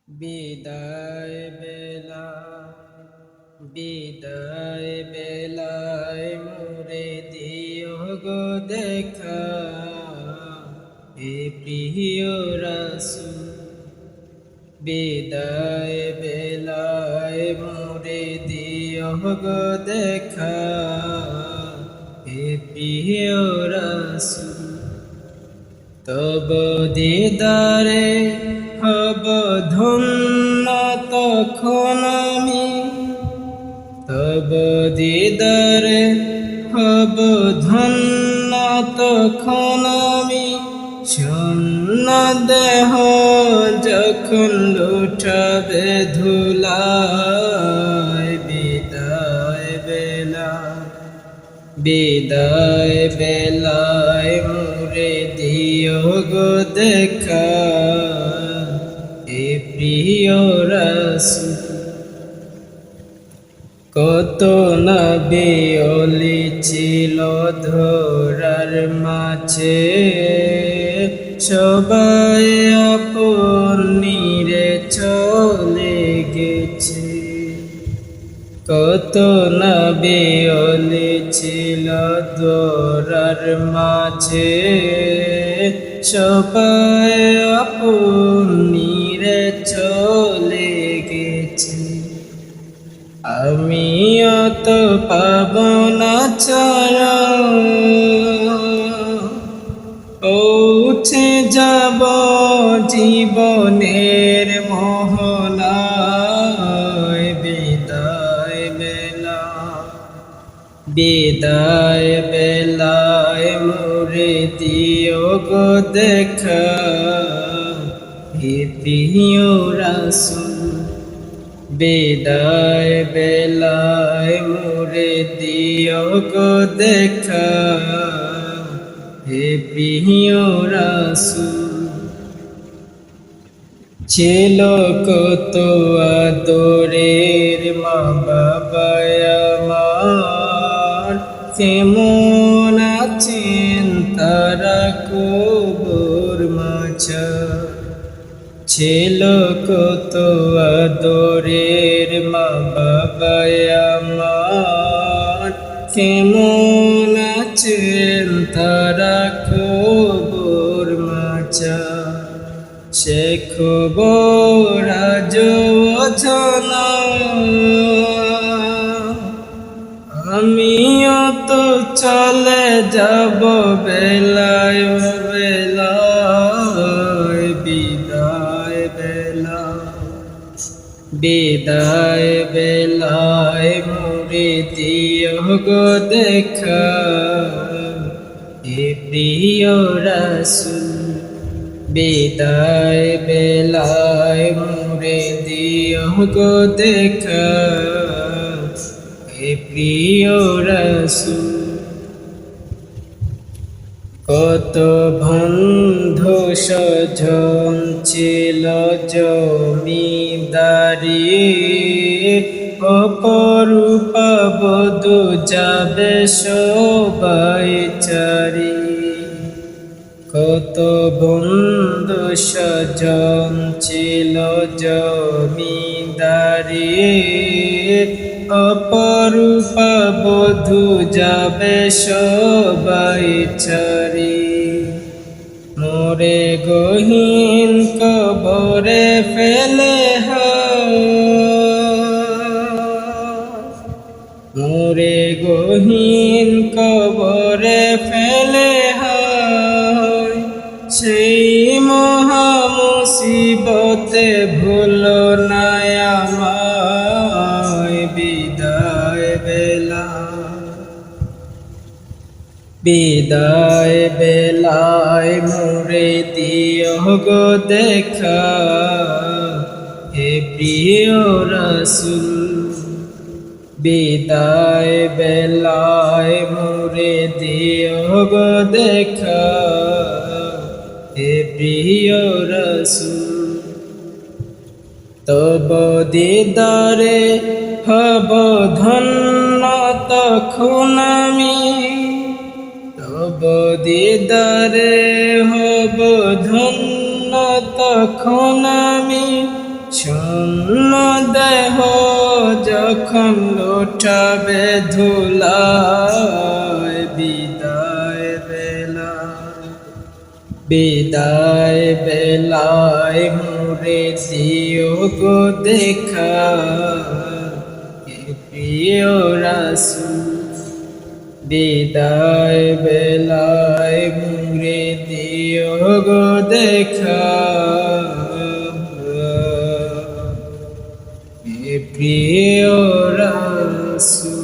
বিদায় বেলা বিদায় বেলায় মোরে দিও গো দেখা, হে প্রিয় রাসূল। বিদায় বেলায় মোরে দিও গো দেখা, হে প্রিয় রাসূল। তব দিদারে হব ধন্য তখন আমি, তব দিদারে হব ধন্য তখন আমি। শূন্য দেহ যখন লুটাবে ধুলায়, বিদায় বেলা বিদায় বেলায় মোরে দিও গো দেখা, হে প্রিয় রাসূল। কত নবী ওলি ছিল ধরার মাঝে, সবাই আপন নিরে চলে গেছে। কত নবী ওলি ছিল ধরার মাঝে, সবাই আপন নিরে চলে গেছে। আমিও তো পাব না ছায়া, পৌঁছে যাব জীবনের মোহনায়। বিদায় বেলা বিদায় বেলায় মোরে দিও গো দেখা, হে প্রিয় রাসূল। বিদায় বেলায় মোরে দিও গো দেখা, হে প্রিয় রাসূল। ছিল কত আদরের মা বাবা আমার, কেমন আছেন তারা কবর মাঝে। ছিল কত আদরের মা বাবা আমার, কেমন আছেন তারা কবর মাঝে। সে খবর আজও অজানা, আমিও তো চলে যাব বেলায় বেলায়। বিদায় বেলা বিদায় বেলায় মোরে দিও গো দেখা, হে প্রিয় রাসূল। বিদায় বেলায় মোরে দিও গো দেখা, হে প্রিয় রাসূল। কত বন্ধু স্বজন ছিল জমিদারি, অপরূপা বধূ যাবে সবাই চারি। কত বন্ধু স্বজন ছিল জমিদারি, অপরূপা বধূ যাবে সবাই ছাড়ি। মোরে গহীন কবরে ফেলে মোরে গহীন কবরে ফেলে সেই মহা মুসিবতে ভুলো না আমায়। বিদায় বেলা বিদায় বেলায় মোরে দিও গো দেখা, হে প্রিয় রাসূল। বিদায় বেলায় মোরে দিও গো দেখা, হে প্রিয় রাসূল। তব দিদারে হব ধন্য তখন আমি, তব দিদারে হব ধন্য তখন আমি। যখন লোটাবে ধুলায় বিদায় বেলায় মোরে দিও গো দেখা হে প্রিয় রাসূল বিদায় বেলায় মোরে দিও গো দেখা হে প্রিয় রাসূল।